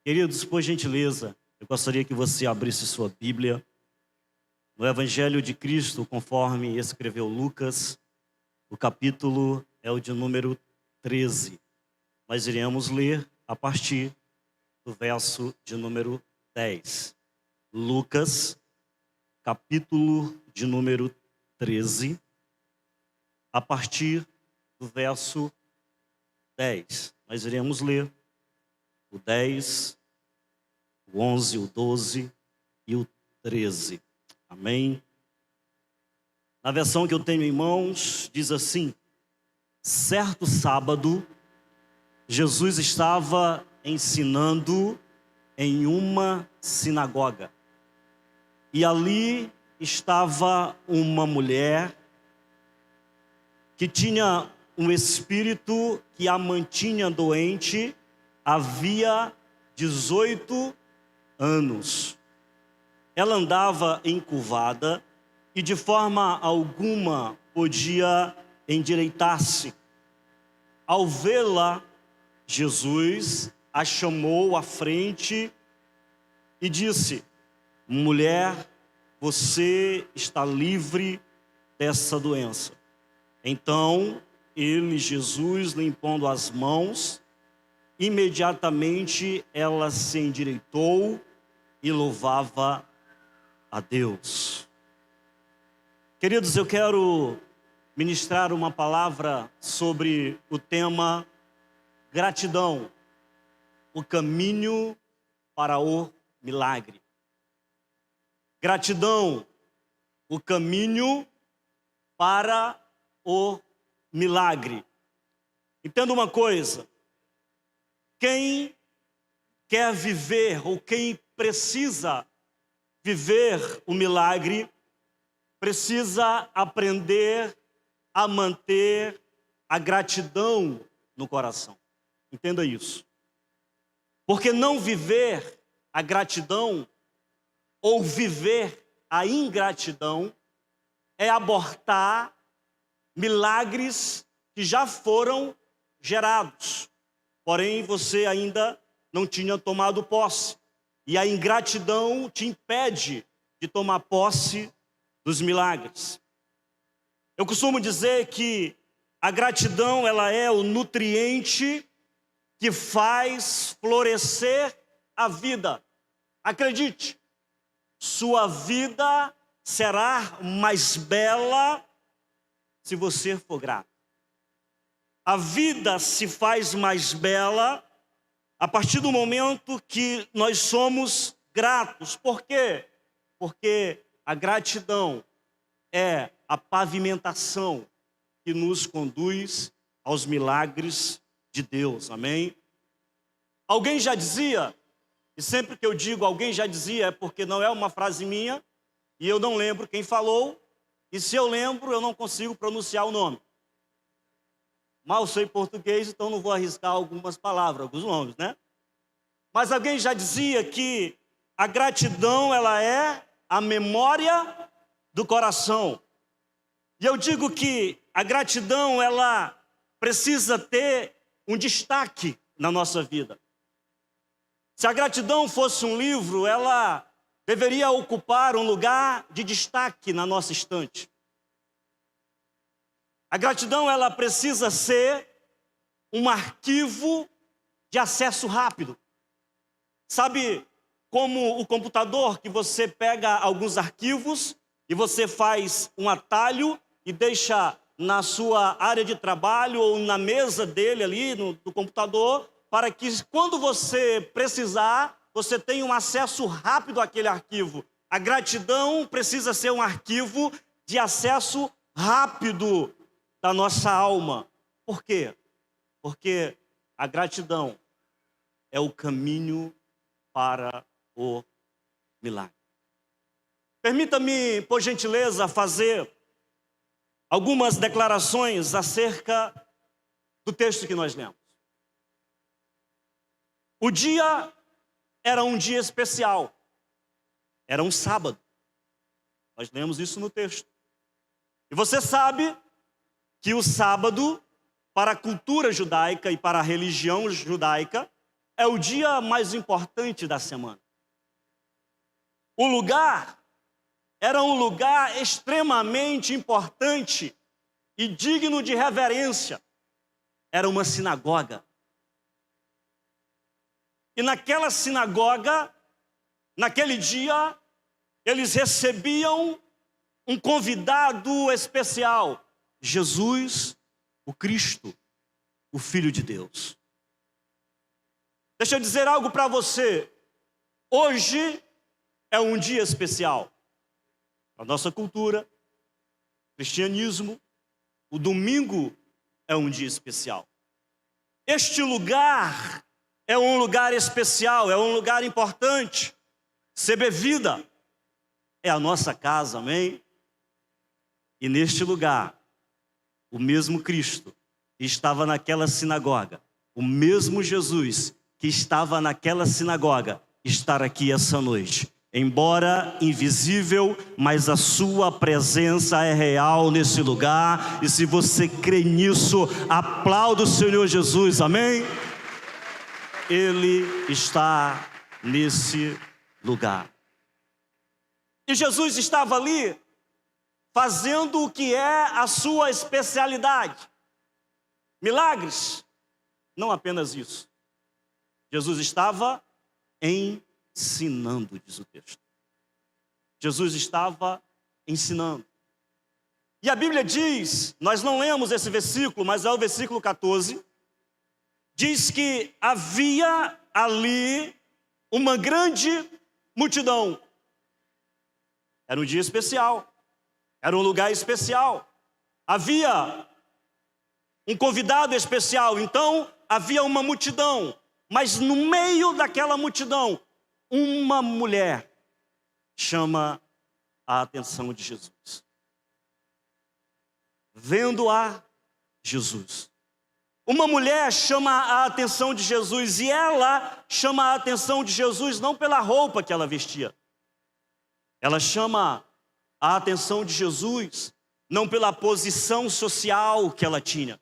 Queridos, por gentileza, eu gostaria que você abrisse sua Bíblia no Evangelho de Cristo, conforme escreveu Lucas. O capítulo é o de número 13. Nós iremos ler a partir do verso de número 10. Lucas, capítulo de número 13, a partir do verso 10. Nós iremos ler o 10, o 11, o 12 e o 13. Amém? Na versão que eu tenho em mãos, diz assim: certo sábado, Jesus estava ensinando em uma sinagoga. E ali estava uma mulher que tinha um espírito que a mantinha doente havia 18 anos. Ela andava encurvada e de forma alguma podia endireitar-se. Ao vê-la, Jesus a chamou à frente e disse: mulher, você está livre dessa doença. Então, ele, Jesus, lhe impondo as mãos, imediatamente ela se endireitou e louvava a Deus. Queridos, eu quero ministrar uma palavra sobre o tema gratidão, o caminho para o milagre. Gratidão, o caminho para o milagre. Entenda uma coisa: quem quer viver ou quem precisa viver o milagre, precisa aprender a manter a gratidão no coração. Entenda isso. Porque não viver a gratidão ou viver a ingratidão é abortar milagres que já foram gerados. Porém, você ainda não tinha tomado posse. E a ingratidão te impede de tomar posse dos milagres. Eu costumo dizer que a gratidão, ela é o nutriente que faz florescer a vida. Acredite, sua vida será mais bela se você for grato. A vida se faz mais bela a partir do momento que nós somos gratos. Por quê? Porque a gratidão é a pavimentação que nos conduz aos milagres de Deus. Amém? Alguém já dizia, e sempre que eu digo alguém já dizia, é porque não é uma frase minha, e eu não lembro quem falou, e se eu lembro, eu não consigo pronunciar o nome. Mal sei português, então não vou arriscar algumas palavras, alguns nomes, né? Mas alguém já dizia que a gratidão, ela é a memória do coração. E eu digo que a gratidão, ela precisa ter um destaque na nossa vida. Se a gratidão fosse um livro, ela deveria ocupar um lugar de destaque na nossa estante. A gratidão, ela precisa ser um arquivo de acesso rápido. Sabe como o computador, que você pega alguns arquivos e você faz um atalho e deixa na sua área de trabalho ou na mesa dele ali, do computador, para que quando você precisar, você tenha um acesso rápido àquele arquivo. A gratidão precisa ser um arquivo de acesso rápido da nossa alma. Por quê? Porque a gratidão é o caminho para o milagre. Permita-me, por gentileza, fazer algumas declarações acerca do texto que nós lemos. O dia era um dia especial. Era um sábado. Nós lemos isso no texto. E você sabe que o sábado, para a cultura judaica e para a religião judaica, é o dia mais importante da semana. O lugar era um lugar extremamente importante e digno de reverência. Era uma sinagoga. E naquela sinagoga, naquele dia, eles recebiam um convidado especial, Jesus, o Cristo, o Filho de Deus. Deixa eu dizer algo para você. Hoje é um dia especial. A nossa cultura, cristianismo, o domingo é um dia especial. Este lugar é um lugar especial, é um lugar importante. CB Vida é a nossa casa, amém? E neste lugar, o mesmo Cristo que estava naquela sinagoga, o mesmo Jesus que estava naquela sinagoga, estar aqui essa noite. Embora invisível, mas a sua presença é real nesse lugar. E se você crê nisso, aplauda o Senhor Jesus, amém? Ele está nesse lugar. E Jesus estava ali fazendo o que é a sua especialidade. Milagres, não apenas isso. Jesus estava ensinando, diz o texto. Jesus estava ensinando. E a Bíblia diz, nós não lemos esse versículo, mas é o versículo 14, diz que havia ali uma grande multidão. Era um dia especial, era um lugar especial. Havia um convidado especial, então havia uma multidão. Mas no meio daquela multidão, uma mulher chama a atenção de Jesus. Vendo-a, Jesus. Uma mulher chama a atenção de Jesus e ela chama a atenção de Jesus não pela roupa que ela vestia. Ela chama a atenção de Jesus não pela posição social que ela tinha.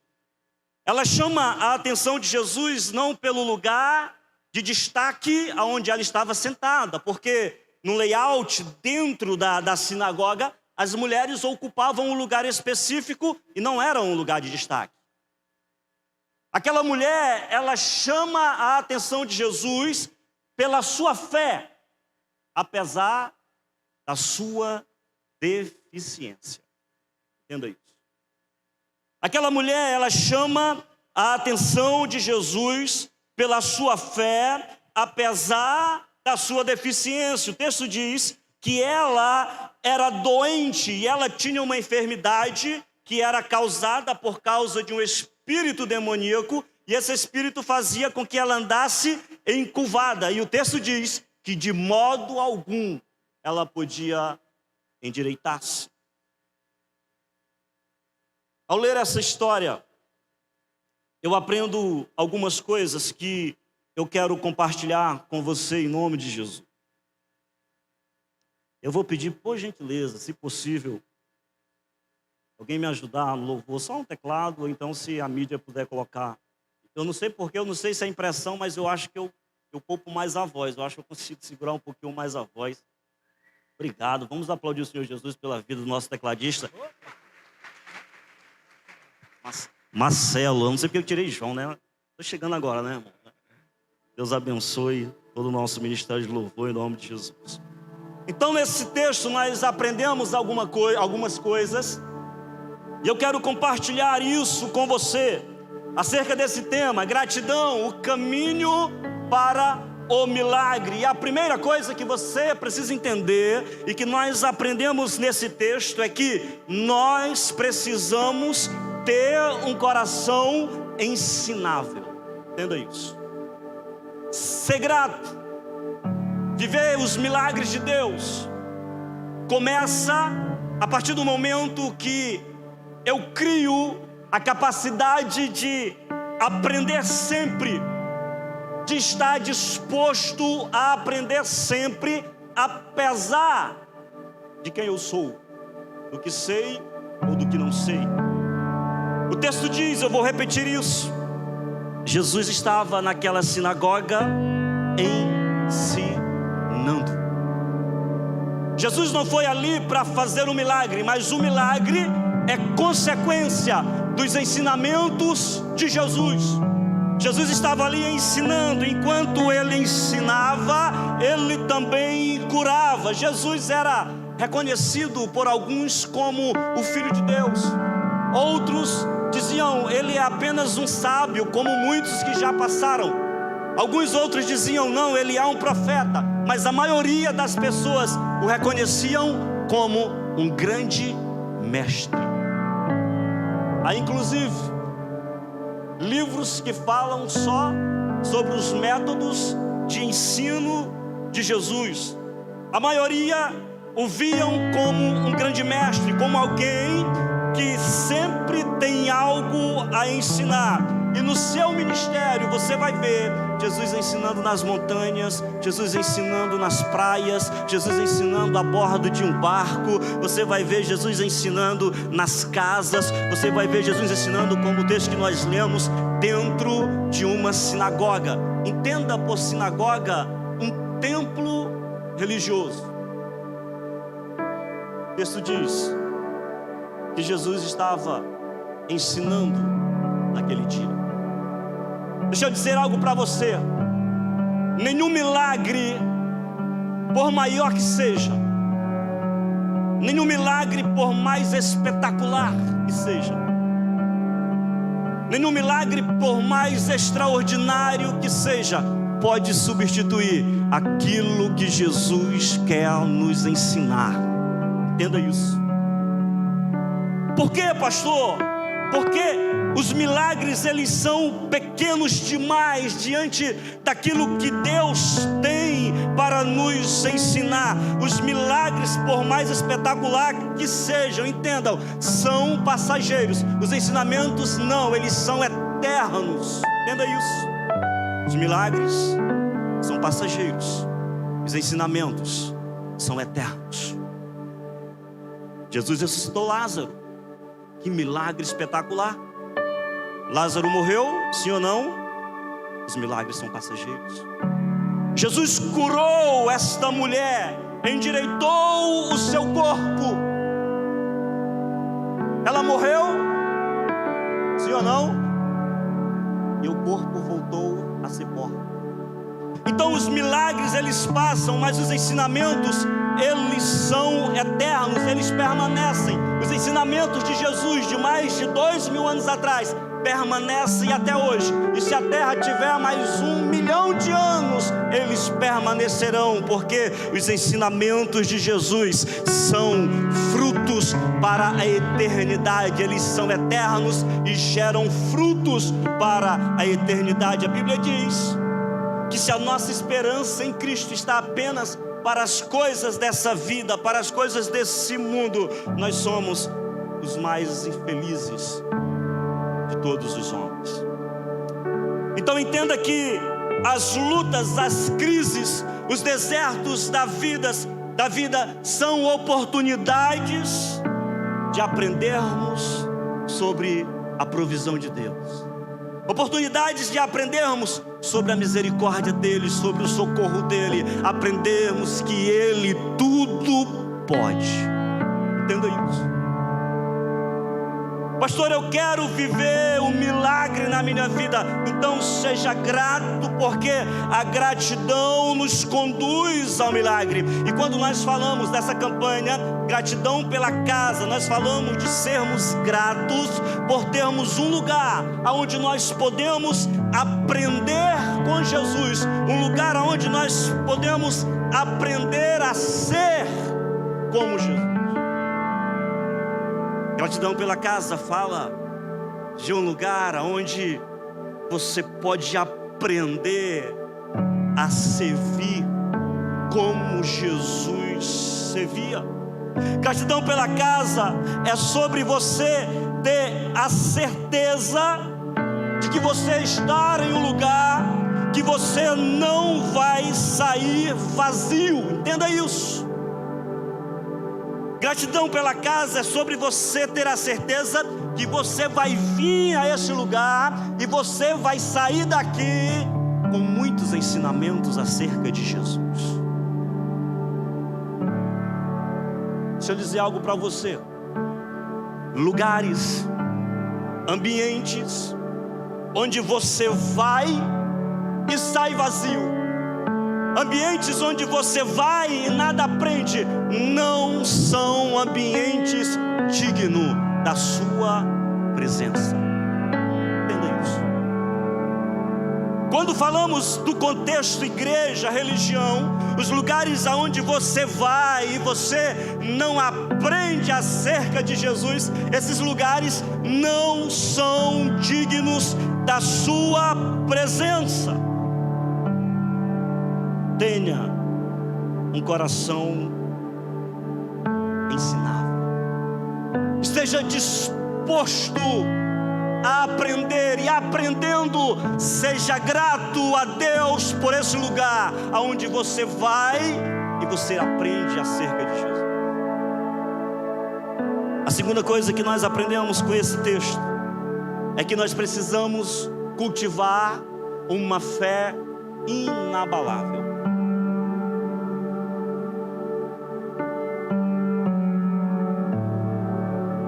Ela chama a atenção de Jesus não pelo lugar de destaque aonde ela estava sentada, porque no layout dentro da sinagoga, as mulheres ocupavam um lugar específico e não era um lugar de destaque. Aquela mulher, ela chama a atenção de Jesus pela sua fé, apesar da sua deficiência. Entenda isso. Aquela mulher, ela chama a atenção de Jesus pela sua fé, apesar da sua deficiência. O texto diz que ela era doente e ela tinha uma enfermidade que era causada por causa de um espírito demoníaco, e esse espírito fazia com que ela andasse encurvada. E o texto diz que de modo algum ela podia endireitar-se. Ao ler essa história, eu aprendo algumas coisas que eu quero compartilhar com você em nome de Jesus. Eu vou pedir, por gentileza, se possível, alguém me ajudar no louvor, só um teclado, ou então se a mídia puder colocar. Eu não sei porquê, eu não sei se é impressão, mas eu acho que eu poupo mais a voz, eu acho que eu consigo segurar um pouquinho mais a voz. Obrigado, vamos aplaudir o Senhor Jesus pela vida do nosso tecladista. Marcelo, eu não sei porque eu tirei João, né? Estou chegando agora, né, irmão? Deus abençoe todo o nosso ministério de louvor em nome de Jesus. Então, nesse texto, nós aprendemos algumas coisas. E eu quero compartilhar isso com você. Acerca desse tema, gratidão, o caminho para o milagre. E a primeira coisa que você precisa entender e que nós aprendemos nesse texto é que nós precisamos ter um coração ensinável. Entenda isso. Ser grato, viver os milagres de Deus, começa a partir do momento que eu crio a capacidade de aprender sempre, de estar disposto a aprender sempre, apesar de quem eu sou, do que sei ou do que não sei. O texto diz, eu vou repetir isso, Jesus estava naquela sinagoga ensinando. Jesus não foi ali para fazer um milagre, mas o milagre é consequência dos ensinamentos de Jesus. Jesus estava ali ensinando. Enquanto ele ensinava, ele também curava. Jesus era reconhecido por alguns como o Filho de Deus. Outros diziam, ele é apenas um sábio, como muitos que já passaram. Alguns outros diziam, não, ele é um profeta. Mas a maioria das pessoas o reconheciam como um grande mestre. Há inclusive livros que falam só sobre os métodos de ensino de Jesus. A maioria o viam como um grande mestre, como alguém que sempre tem algo a ensinar. E no seu ministério você vai ver Jesus ensinando nas montanhas, Jesus ensinando nas praias, Jesus ensinando a bordo de um barco. Você vai ver Jesus ensinando nas casas. Você vai ver Jesus ensinando, como o texto que nós lemos, dentro de uma sinagoga. Entenda por sinagoga um templo religioso. O texto diz que Jesus estava ensinando naquele dia. Deixa eu dizer algo para você. Nenhum milagre, por maior que seja, nenhum milagre por mais espetacular que seja, nenhum milagre por mais extraordinário que seja, pode substituir aquilo que Jesus quer nos ensinar. Entenda isso. Por quê, pastor? Porque os milagres, eles são pequenos demais diante daquilo que Deus tem para nos ensinar. Os milagres, por mais espetacular que sejam, entendam, são passageiros. Os ensinamentos não, eles são eternos. Entenda isso. Os milagres são passageiros. Os ensinamentos são eternos. Jesus ressuscitou Lázaro. Que milagre espetacular. Lázaro morreu, sim ou não? Os milagres são passageiros. Jesus curou esta mulher, endireitou o seu corpo. Ela morreu, sim ou não? E o corpo voltou a ser pó. Então os milagres, eles passam, mas os ensinamentos, eles são eternos, eles permanecem. Os ensinamentos de Jesus de mais de 2000 anos atrás permanecem até hoje. E se a terra tiver mais 1 milhão de anos, eles permanecerão, porque os ensinamentos de Jesus são frutos para a eternidade. Eles são eternos e geram frutos para a eternidade. A Bíblia diz que se a nossa esperança em Cristo está apenas para as coisas dessa vida, para as coisas desse mundo, nós somos os mais infelizes de todos os homens. Então entenda que as lutas, as crises, os desertos da vida são oportunidades de aprendermos sobre a provisão de Deus. Oportunidades de aprendermos sobre a misericórdia dEle, sobre o socorro dEle. Aprendermos que Ele tudo pode. Entenda isso. Pastor, eu quero viver um milagre na minha vida. Então seja grato, porque a gratidão nos conduz ao milagre. E quando nós falamos dessa campanha, gratidão pela casa, nós falamos de sermos gratos por termos um lugar onde nós podemos aprender com Jesus. Um lugar onde nós podemos aprender a ser como Jesus. Gratidão pela casa fala de um lugar onde você pode aprender a servir como Jesus servia. Gratidão pela casa é sobre você ter a certeza de que você está em um lugar que você não vai sair vazio. Entenda isso. Gratidão pela casa é sobre você ter a certeza que você vai vir a esse lugar e você vai sair daqui com muitos ensinamentos acerca de Jesus. Deixa eu dizer algo para você. Lugares, ambientes, onde você vai e sai vazio. Ambientes onde você vai e nada aprende, não são ambientes dignos da sua presença. Entenda isso. Quando falamos do contexto igreja, religião, os lugares aonde você vai e você não aprende acerca de Jesus, esses lugares não são dignos da sua presença. Tenha um coração ensinável. Esteja disposto a aprender, e aprendendo, seja grato a Deus por esse lugar aonde você vai e você aprende acerca de Jesus. A segunda coisa que nós aprendemos com esse texto é que nós precisamos cultivar uma fé inabalável.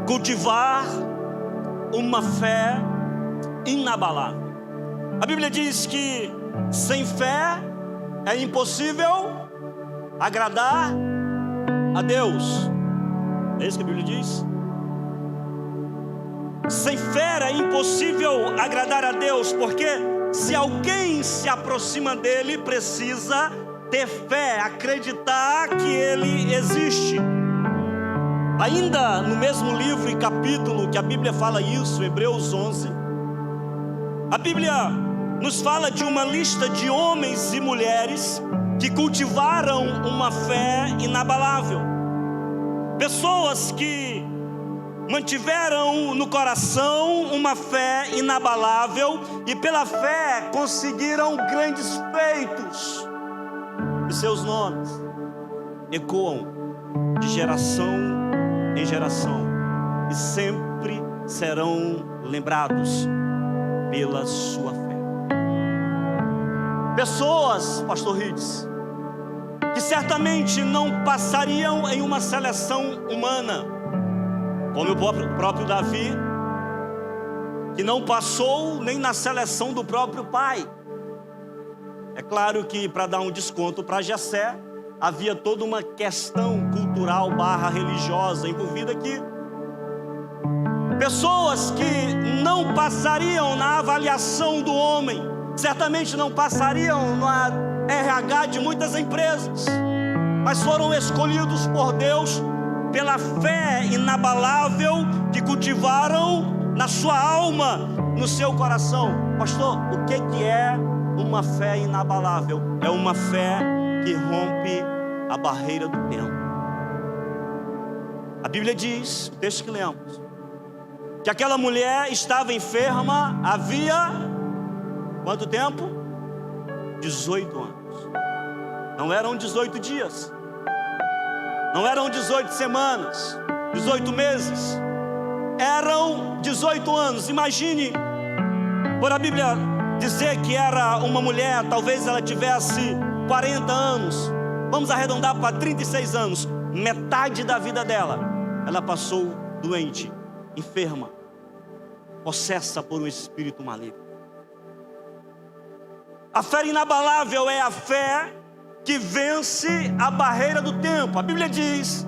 Cultivar uma fé inabalável. A Bíblia diz que sem fé é impossível agradar a Deus. É isso que a Bíblia diz? Sem fé é impossível agradar a Deus, porque se alguém se aproxima dele, precisa ter fé, acreditar que ele existe. Ainda no mesmo livro e capítulo que a Bíblia fala isso, Hebreus 11, a Bíblia nos fala de uma lista de homens e mulheres que cultivaram uma fé inabalável. Pessoas que mantiveram no coração uma fé inabalável e pela fé conseguiram grandes feitos. E seus nomes ecoam de geração em geração e sempre serão lembrados pela sua fé. Pessoas, pastor Rides, que certamente não passariam em uma seleção humana, como o próprio Davi, que não passou nem na seleção do próprio pai. É claro que, para dar um desconto para Jessé, havia toda uma questão cultural / religiosa envolvida aqui. Pessoas que não passariam na avaliação do homem, certamente não passariam na RH de muitas empresas, mas foram escolhidos por Deus pela fé inabalável que cultivaram na sua alma, no seu coração. Pastor, o que é uma fé inabalável? É uma fé que rompe a barreira do tempo. A Bíblia diz, o texto que lemos, que aquela mulher estava enferma havia quanto tempo? 18 anos. Não eram 18 dias, não eram 18 semanas, 18 meses, eram 18 anos. Imagine, por a Bíblia dizer que era uma mulher, talvez ela tivesse 40 anos, vamos arredondar para 36 anos, metade da vida dela, ela passou doente, enferma, possessa por um espírito maligno. A fé inabalável é a fé que vence a barreira do tempo. A Bíblia diz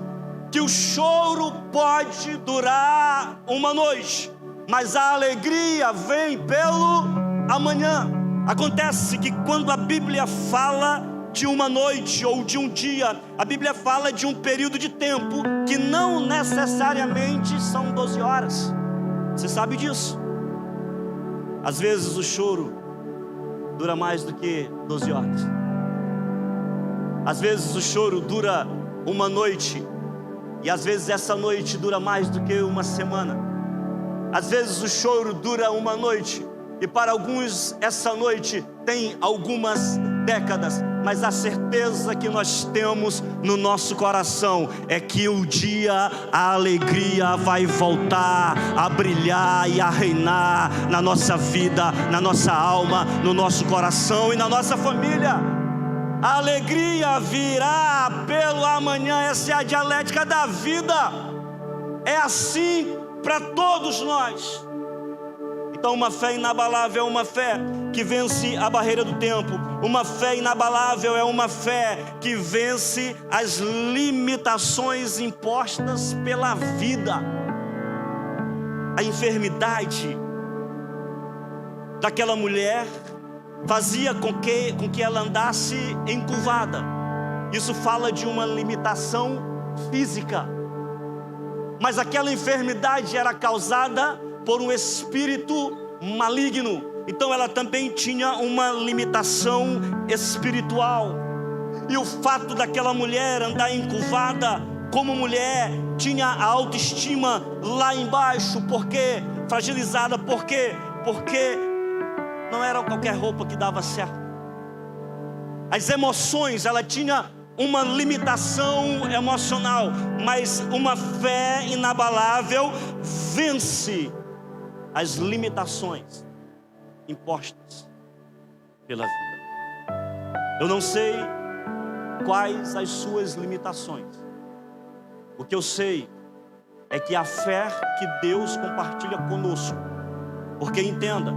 que o choro pode durar uma noite, mas a alegria vem pelo amanhã. Acontece que quando a Bíblia fala de uma noite ou de um dia, a Bíblia fala de um período de tempo que não necessariamente são 12 horas. Você sabe disso? Às vezes o choro dura mais do que 12 horas. Às vezes o choro dura uma noite, e às vezes essa noite dura mais do que uma semana. Às vezes o choro dura uma noite, e para alguns essa noite tem algumas décadas. mas a certeza que nós temos no nosso coração é que um dia a alegria vai voltar a brilhar e a reinar na nossa vida, na nossa alma, no nosso coração e na nossa família. A alegria virá pelo amanhã. Essa é a dialética da vida. É assim para todos nós. Então, uma fé inabalável é uma fé que vence a barreira do tempo. Uma fé inabalável é uma fé que vence as limitações impostas pela vida. A enfermidade daquela mulher fazia com que ela andasse encurvada. Isso fala de uma limitação física. Mas aquela enfermidade era causada por um espírito maligno. Então ela também tinha uma limitação espiritual. E o fato daquela mulher andar encurvada como mulher, tinha a autoestima lá embaixo. Por quê? Fragilizada. Por quê? Porque não era qualquer roupa que dava certo. As emoções, ela tinha uma limitação emocional, mas uma fé inabalável vence as limitações impostas pela vida. Eu não sei quais as suas limitações. O que eu sei é que a fé que Deus compartilha conosco, porque entenda,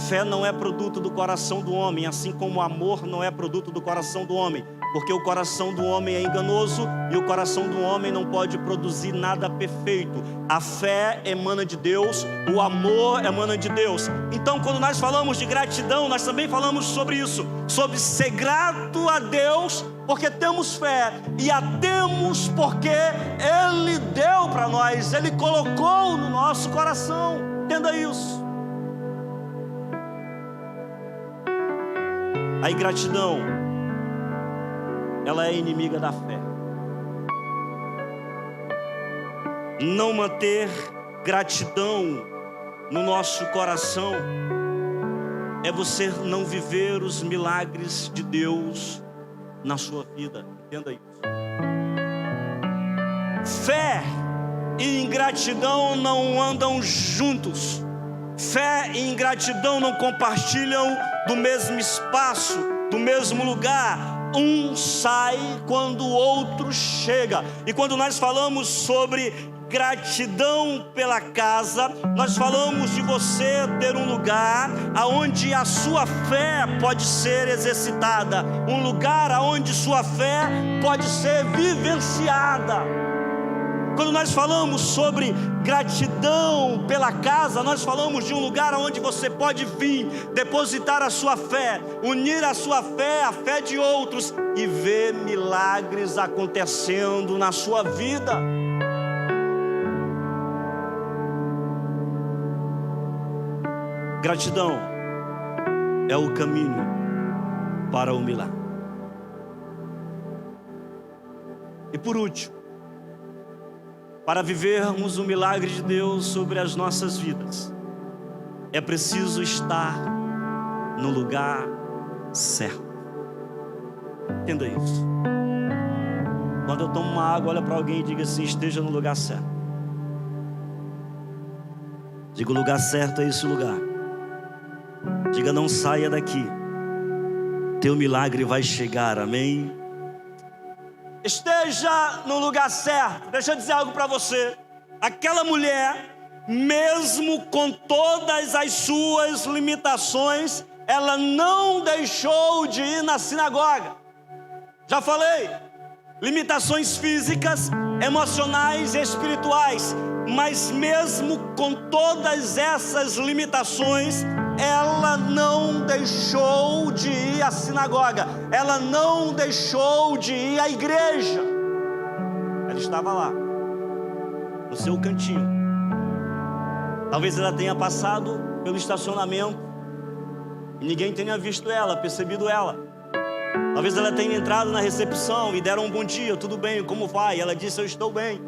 fé não é produto do coração do homem, assim como o amor não é produto do coração do homem, porque o coração do homem é enganoso e o coração do homem não pode produzir nada perfeito. A fé emana de Deus, o amor emana de Deus. Então, quando nós falamos de gratidão, nós também falamos sobre isso, sobre ser grato a Deus, porque temos fé, e a temos porque Ele deu para nós, Ele colocou no nosso coração. Entenda isso. A ingratidão, ela é inimiga da fé. Não manter gratidão no nosso coração é você não viver os milagres de Deus na sua vida. Entenda isso. Fé e ingratidão não andam juntos. Fé e ingratidão não compartilham do mesmo espaço, do mesmo lugar. Um sai quando o outro chega. E quando nós falamos sobre gratidão pela casa, nós falamos de você ter um lugar aonde a sua fé pode ser exercitada, um lugar aonde sua fé pode ser vivenciada. Quando nós falamos sobre gratidão pela casa, nós falamos de um lugar onde você pode vir, depositar a sua fé, unir a sua fé à fé de outros e ver milagres acontecendo na sua vida. Gratidão é o caminho para o milagre. E por último, para vivermos o milagre de Deus sobre as nossas vidas, é preciso estar no lugar certo. Entenda isso. Quando eu tomo uma água, olha para alguém e diga assim: esteja no lugar certo. Diga: o lugar certo é esse lugar. Diga: não saia daqui. Teu milagre vai chegar, amém? Esteja no lugar certo. Deixa eu dizer algo para você. Aquela mulher, mesmo com todas as suas limitações, ela não deixou de ir na sinagoga. Já falei, limitações físicas, emocionais e espirituais. Mas mesmo com todas essas limitações, ela não deixou de ir à sinagoga, ela não deixou de ir à igreja. Ela estava lá, no seu cantinho. Talvez ela tenha passado pelo estacionamento e ninguém tenha visto ela, percebido ela. Talvez ela tenha entrado na recepção e deram um bom dia, tudo bem, como vai? Ela disse: eu estou bem.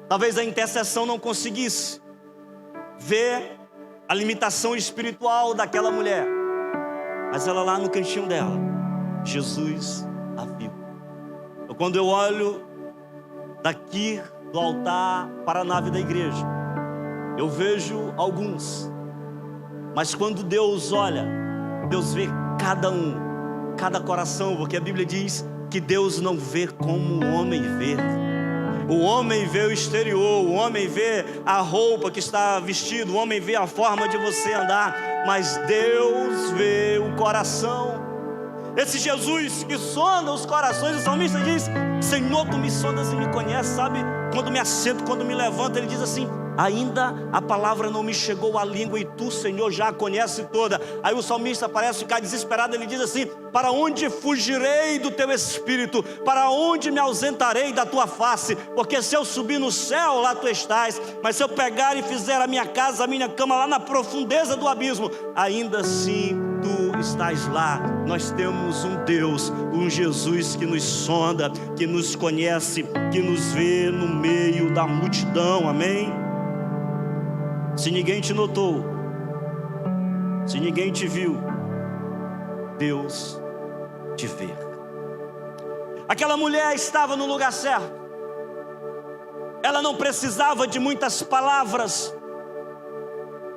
Talvez a intercessão não conseguisse ver a limitação espiritual daquela mulher, mas ela lá no cantinho dela, Jesus a viu. Quando eu olho daqui do altar para a nave da igreja, eu vejo alguns, mas quando Deus olha, Deus vê cada um, cada coração, porque a Bíblia diz que Deus não vê como o homem vê. O homem vê o exterior, o homem vê a roupa que está vestido, o homem vê a forma de você andar, mas Deus vê o coração. Esse Jesus que sonda os corações, o salmista diz: Senhor, tu me sondas e me conheces, sabe? Quando me assento, quando me levanto, ele diz assim: ainda a palavra não me chegou à língua e tu, Senhor, já a conhece toda. Aí o salmista parece ficar desesperado, ele diz assim: para onde fugirei do teu espírito? Para onde me ausentarei da tua face? Porque se eu subir no céu, lá tu estás, mas se eu pegar e fizer a minha casa, a minha cama lá na profundeza do abismo, ainda assim tu estás lá. Nós temos um Deus, um Jesus que nos sonda, que nos conhece, que nos vê no meio da multidão, amém? Se ninguém te notou, se ninguém te viu, Deus te vê. Aquela mulher estava no lugar certo. Ela não precisava de muitas palavras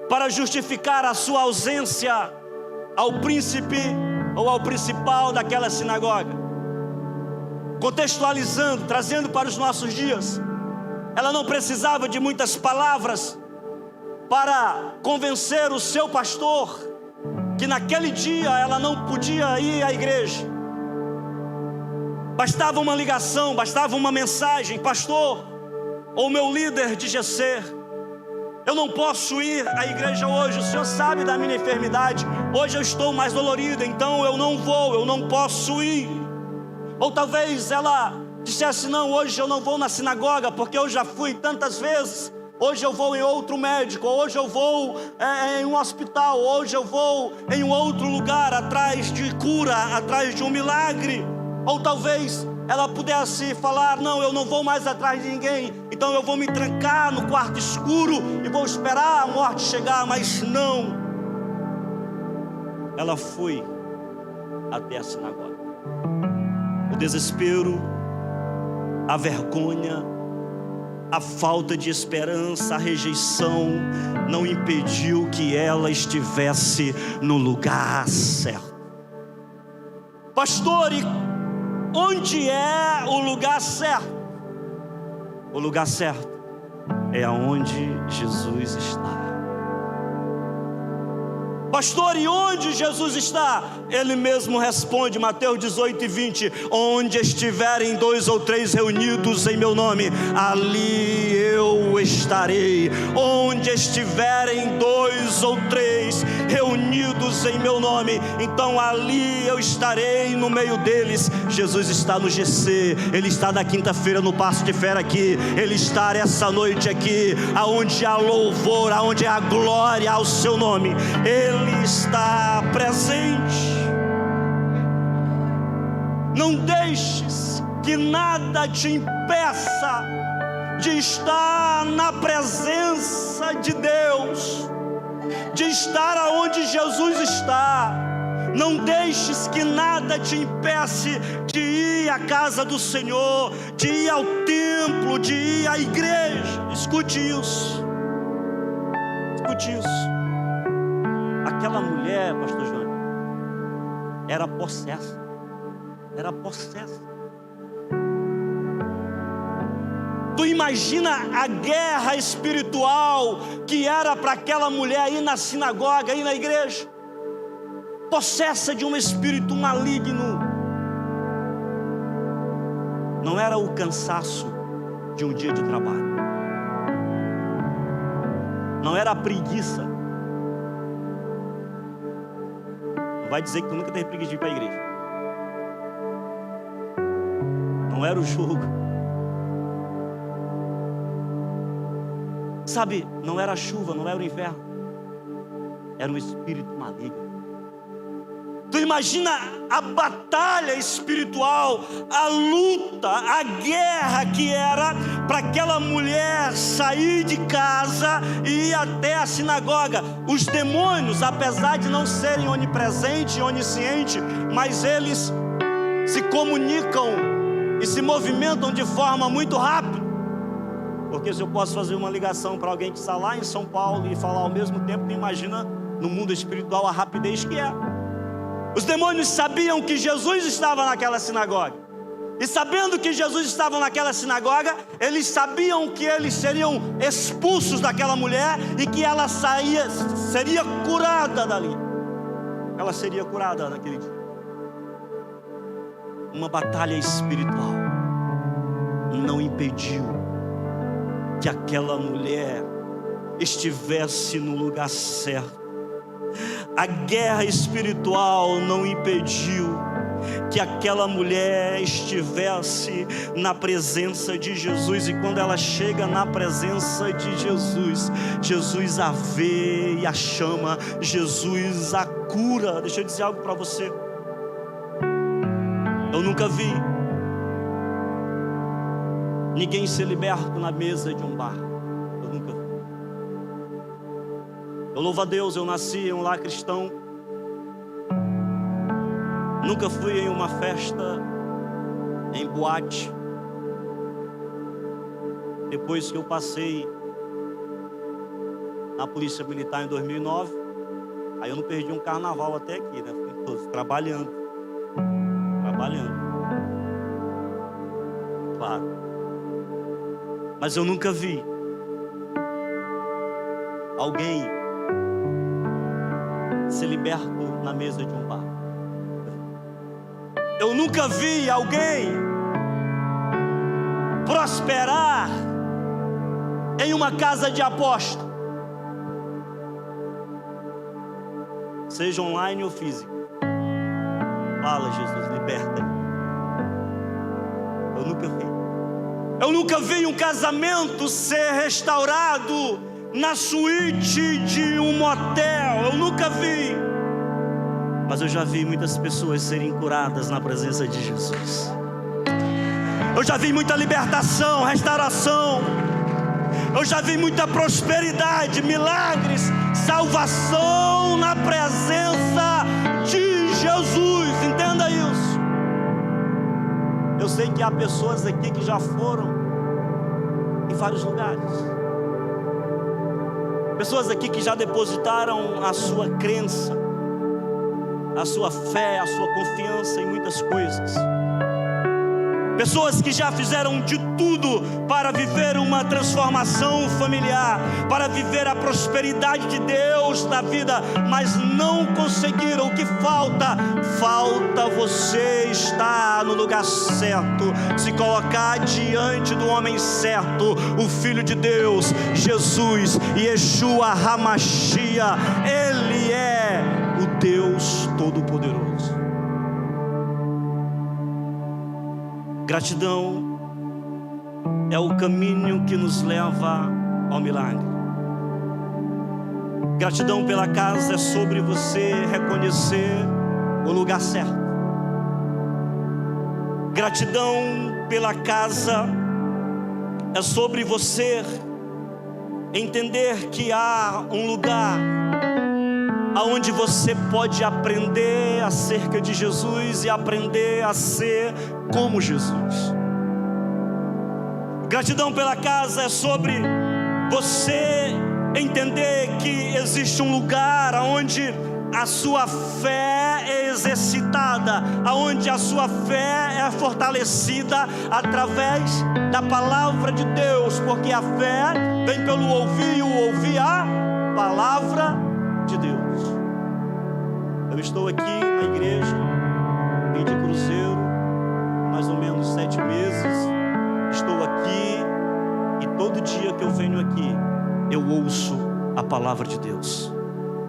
para justificar a sua ausência ao príncipe ou ao principal daquela sinagoga. Contextualizando, trazendo para os nossos dias, ela não precisava de muitas palavras para convencer o seu pastor que naquele dia ela não podia ir à igreja. Bastava uma ligação, bastava uma mensagem: pastor, ou meu líder de GC, eu não posso ir à igreja hoje, o senhor sabe da minha enfermidade, hoje eu estou mais dolorido, então eu não vou, eu não posso ir. Ou talvez ela dissesse: não, hoje eu não vou na sinagoga, porque eu já fui tantas vezes. Hoje eu vou em outro médico, hoje eu vou em um hospital, hoje eu vou em um outro lugar, atrás de cura, atrás de um milagre. Ou talvez ela pudesse falar: não, eu não vou mais atrás de ninguém, então eu vou me trancar no quarto escuro e vou esperar a morte chegar. Mas não, ela foi até a sinagoga. O desespero, a vergonha, a falta de esperança, a rejeição não impediu que ela estivesse no lugar certo. Pastor, e onde é o lugar certo? O lugar certo é aonde Jesus está. Pastor, e onde Jesus está? Ele mesmo responde, Mateus 18:20: onde estiverem 2 ou 3 reunidos em meu nome, ali eu estarei. Onde estiverem 2 ou 3 reunidos em meu nome, então ali eu estarei no meio deles. Jesus está no GC, Ele está na quinta-feira no Passo de Fera aqui, Ele está essa noite aqui, aonde há louvor, aonde há glória ao seu nome, Ele está presente. Não deixes que nada te impeça de estar na presença de Deus, de estar aonde Jesus está. Não deixes que nada te impeça de ir à casa do Senhor, de ir ao templo, de ir à igreja. Escute isso. Escute isso. Aquela mulher, pastor João, era possessa. Era possessa. Tu imagina a guerra espiritual que era para aquela mulher ir na sinagoga, ir na igreja, possessa de um espírito maligno. Não era o cansaço de um dia de trabalho, não era a preguiça. Não vai dizer que tu nunca teve preguiça de ir para a igreja. Não era o jugo. Sabe, não era a chuva, não era o inverno, era um espírito maligno. Tu imagina a batalha espiritual, a luta, a guerra que era para aquela mulher sair de casa e ir até a sinagoga. Os demônios, apesar de não serem onipresentes e oniscientes, mas eles se comunicam e se movimentam de forma muito rápida. Porque se eu posso fazer uma ligação para alguém que está lá em São Paulo e falar ao mesmo tempo, imagina no mundo espiritual a rapidez que é. Os demônios sabiam que Jesus estava naquela sinagoga. E sabendo que Jesus estava naquela sinagoga, eles sabiam que eles seriam expulsos daquela mulher e que ela seria curada dali. Ela seria curada naquele dia. Uma batalha espiritual não impediu que aquela mulher estivesse no lugar certo. A guerra espiritual não impediu que aquela mulher estivesse na presença de Jesus. E quando ela chega na presença de Jesus, Jesus a vê e a chama, Jesus a cura. Deixa eu dizer algo para você. Eu nunca vi ninguém ser liberto na mesa de um bar. Eu nunca vi. Eu louvo a Deus, eu nasci em um lar cristão. Nunca fui em uma festa, em boate. Depois que eu passei na Polícia Militar em 2009, aí eu não perdi um carnaval até aqui, né? Fui todos trabalhando. Claro. Mas eu nunca vi alguém ser liberto na mesa de um bar. Eu nunca vi alguém prosperar em uma casa de aposta, seja online ou físico. Fala, Jesus, liberta. Eu nunca vi um casamento ser restaurado na suíte de um motel. Eu nunca vi. Mas eu já vi muitas pessoas serem curadas na presença de Jesus. Eu já vi muita libertação, restauração. Eu já vi muita prosperidade, milagres, salvação na presença de Jesus. Entenda isso. Eu sei que há pessoas aqui que já foram em vários lugares. Pessoas aqui que já depositaram a sua crença, a sua fé, a sua confiança em muitas coisas. Pessoas que já fizeram de tudo para viver uma transformação familiar, para viver a prosperidade de Deus na vida, mas não conseguiram. O que falta? Falta você estar no lugar certo, se colocar diante do homem certo, o Filho de Deus, Jesus, Yeshua HaMashiach. Ele é o Deus Todo-Poderoso. Gratidão é o caminho que nos leva ao milagre. Gratidão pela casa é sobre você reconhecer o lugar certo. Gratidão pela casa é sobre você entender que há um lugar aonde você pode aprender acerca de Jesus e aprender a ser como Jesus. Gratidão pela casa é sobre você entender que existe um lugar aonde a sua fé é exercitada, aonde a sua fé é fortalecida através da palavra de Deus, porque a fé vem pelo ouvir e o ouvir a palavra de Deus. Eu estou aqui na igreja, vim de Cruzeiro, mais ou menos 7 meses. Estou aqui e todo dia que eu venho aqui, eu ouço a palavra de Deus,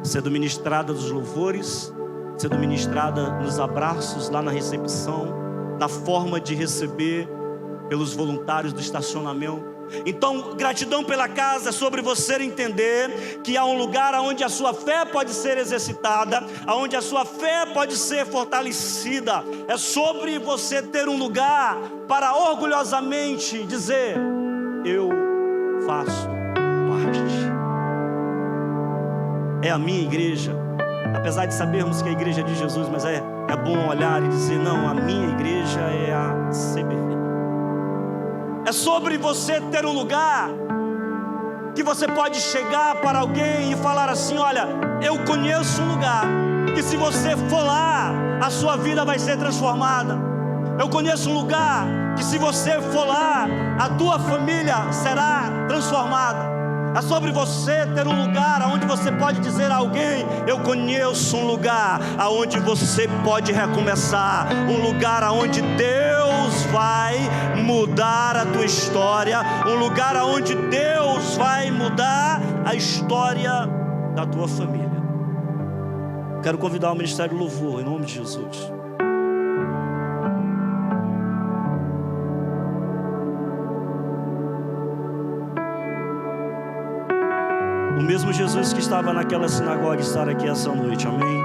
sendo ministrada nos louvores, sendo ministrada nos abraços lá na recepção, na forma de receber pelos voluntários do estacionamento. Então, gratidão pela casa é sobre você entender que há um lugar onde a sua fé pode ser exercitada, onde a sua fé pode ser fortalecida. É sobre você ter um lugar para orgulhosamente dizer: eu faço parte. É a minha igreja, apesar de sabermos que a igreja é de Jesus, mas é bom olhar e dizer, não, a minha igreja é a CBV. É sobre você ter um lugar que você pode chegar para alguém e falar assim, olha, eu conheço um lugar que se você for lá, a sua vida vai ser transformada. Eu conheço um lugar que se você for lá, a tua família será transformada. É sobre você ter um lugar onde você pode dizer a alguém, eu conheço um lugar onde você pode recomeçar, um lugar onde Deus vai mudar a tua história, um lugar onde Deus vai mudar a história da tua família. Quero convidar o Ministério do Louvor, em nome de Jesus. O mesmo Jesus que estava naquela sinagoga estar aqui essa noite, amém?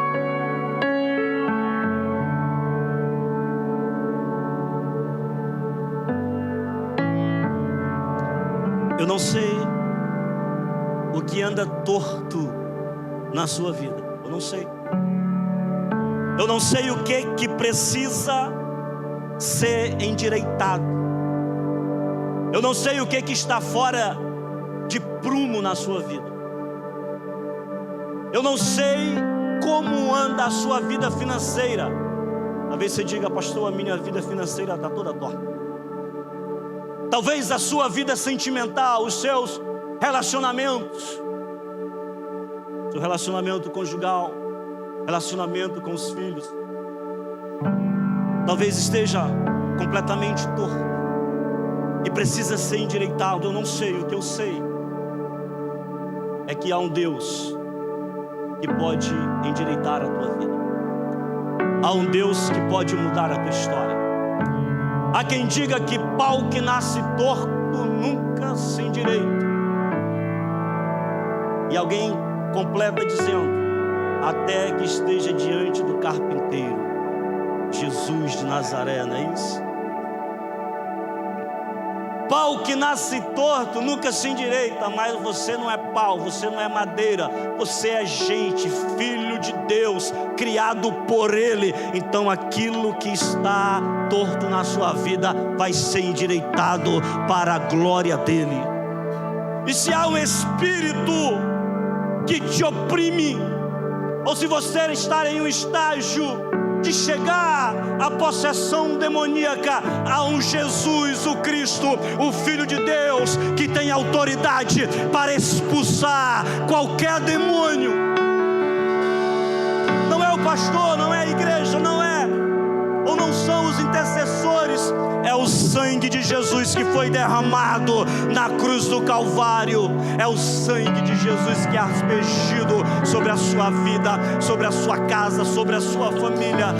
Eu não sei o que anda torto na sua vida, eu não sei. Eu não sei o que precisa ser endireitado. Eu não sei o que está fora de prumo na sua vida. Eu não sei como anda a sua vida financeira. Talvez você diga, pastor, a minha vida financeira está toda torta. Talvez a sua vida sentimental, os seus relacionamentos, seu relacionamento conjugal, relacionamento com os filhos, talvez esteja completamente torto e precisa ser endireitado. Eu não sei, o que eu sei é que há um Deus que pode endireitar a tua vida. Há um Deus que pode mudar a tua história. Há quem diga que pau que nasce torto nunca se endireita. E alguém completa dizendo, até que esteja diante do carpinteiro, Jesus de Nazaré, não é isso? Pau que nasce torto nunca se endireita, mas você não é pau, você não é madeira, você é gente, filho de Deus, criado por Ele. Então aquilo que está torto na sua vida vai ser endireitado para a glória dEle. E se há um espírito que te oprime, ou se você está em um estágio de chegar à possessão demoníaca, há um Jesus, o Cristo, o Filho de Deus, que tem autoridade para expulsar qualquer demônio. Não é o pastor, não é a igreja, não é, ou não são os intercessores, é o sangue de Jesus que foi derramado na cruz do Calvário. É o sangue de Jesus que é aspergido sobre a sua vida, sobre a sua casa, sobre a sua família.